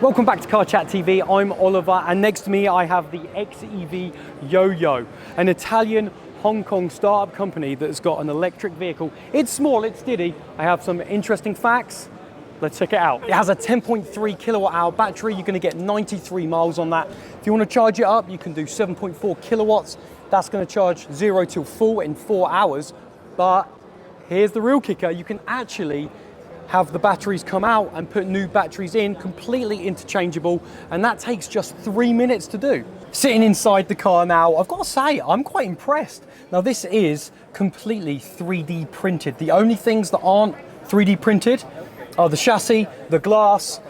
Welcome back to Car Chat TV. I'm Oliver, and next to me I have the Xev Yoyo, an Italian Hong Kong startup company that's got an electric vehicle. It's small, it's diddy. I have some interesting facts. Let's check it out. It has a 10.3 kilowatt hour battery. You're going to get 93 miles on that. If you want to charge it up, you can do 7.4 kilowatts. That's going to charge 0 till full in 4 hours. But here's the real kicker. You can actually have the batteries come out and put new batteries in, completely interchangeable, and that takes just 3 minutes to do. Sitting inside the car now, I've got to say, I'm quite impressed. Now this is completely 3D printed. The only things that aren't 3D printed are the chassis, the glass,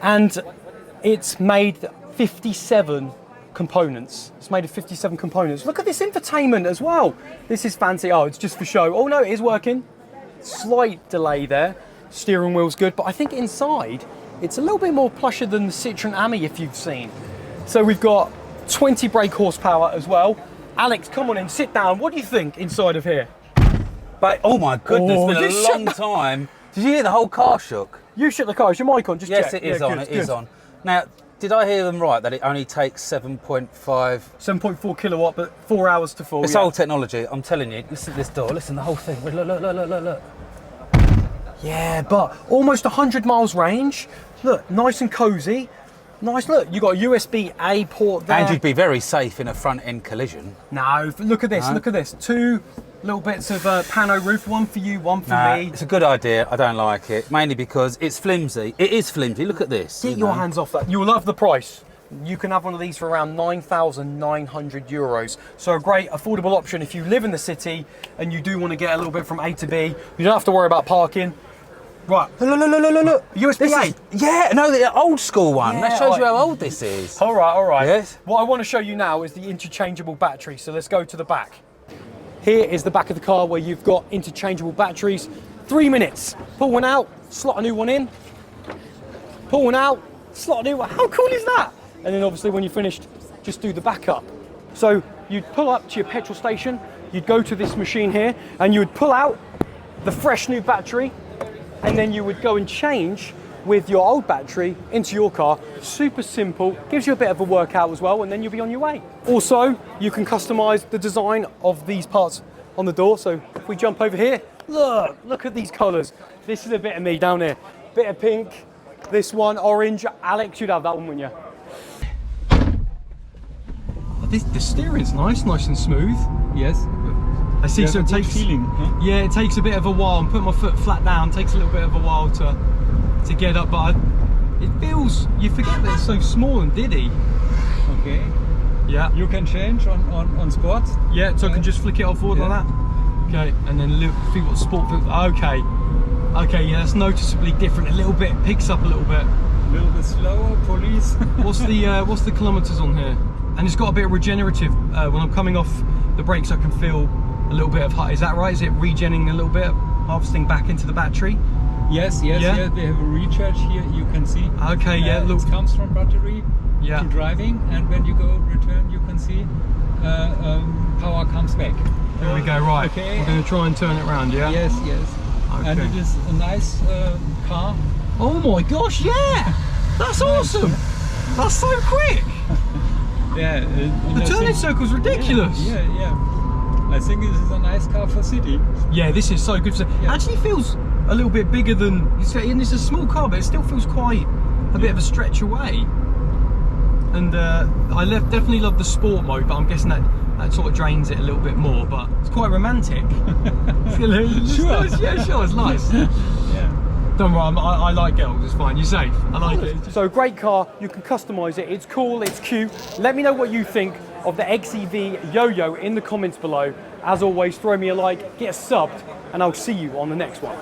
and it's made 57 components. It's made of 57 components. Look at this infotainment as well. This is fancy. Oh, it's just for show. Oh no, it is working. Slight delay there. Steering wheel's good, but I think inside it's a little bit more plusher than the Citroen Ami if you've seen. So we've got 20 brake horsepower as well. Alex, come on in, sit down. What do you think inside of here? But oh my goodness, it's been a long time. Did you hear the whole car shook? You shook the car. Is your mic on? Just yes, check. It is on. It is on. Now, did I hear them right that it only takes 7.4 kilowatt, but 4 hours to full? It's old technology. I'm telling you. Listen to this door. Listen, the whole thing. Look, look, look, look, look, look. Yeah, but almost 100 miles range. Look, nice and cozy. Nice. Look, you got a USB-A port there. And you'd be very safe in a front-end collision. No, look at this. No. Look at this. Two little bits of pano roof. One for you, one for me. It's a good idea. I don't like it, mainly because it's flimsy. It is flimsy. Look at this. Get your hands off that. You'll love the price. You can have one of these for around 9,900 euros. So a great affordable option if you live in the city and you do want to get a little bit from A to B. You don't have to worry about parking. Right, look, USB-A. Yeah, no, the old school one. Yeah, that shows you how old this is. All right. Yes. What I want to show you now is the interchangeable battery. So let's go to the back. Here is the back of the car where you've got interchangeable batteries. 3 minutes. Pull one out, slot a new one in. Pull one out, slot a new one. How cool is that? And then obviously when you're finished, just do the backup. So you'd pull up to your petrol station, you'd go to this machine here, and you would pull out the fresh new battery, and then you would go and change with your old battery into your car. Super simple, gives you a bit of a workout as well, and then you'll be on your way. Also, you can customize the design of these parts on the door. So if we jump over here, look at these colors. This is a bit of me down here. Bit of pink, this one orange. Alex, you'd have that one, wouldn't you? The steering's nice and smooth. Yes. I see, so it takes feeling, huh? Yeah, it takes a bit of a while. I'm putting my foot flat down, takes a little bit of a while to get up, but it feels, you forget that it's so small and diddy. Okay. Yeah. You can change on sport. Yeah, so I can just flick it off forward like that. Okay, and then look, see what sport feels. Okay, yeah, that's noticeably different. A little bit, picks up a little bit. A little bit slower, police. What's the kilometers on here? And it's got a bit of regenerative. When I'm coming off the brakes, I can feel a little bit of height. Is that right? Is it regenning a little bit, harvesting back into the battery? Yes. They have a recharge here. You can see. Okay, yeah. Look, it comes from battery to driving, and when you go return, you can see power comes back. There we go. Right. Okay. We're going to try and turn it around. Yeah. Yes. Okay. And it is a nice car. Oh my gosh! Yeah. That's awesome. That's so quick. Yeah. The turning circle's ridiculous. Yeah. I think this is a nice car for city. Yeah, this is so good. Actually feels a little bit bigger than, and it's a small car, but it still feels quite a bit of a stretch away. And I definitely love the sport mode, but I'm guessing that sort of drains it a little bit more, but it's quite romantic. Sure. Yeah, sure, it's nice. Yeah. Don't worry, I like girls, it's fine, you're safe. I like it. So great car, you can customize it, it's cool, it's cute. Let me know what you think of the Xev Yoyo in the comments below. As always, throw me a like, get subbed, and I'll see you on the next one.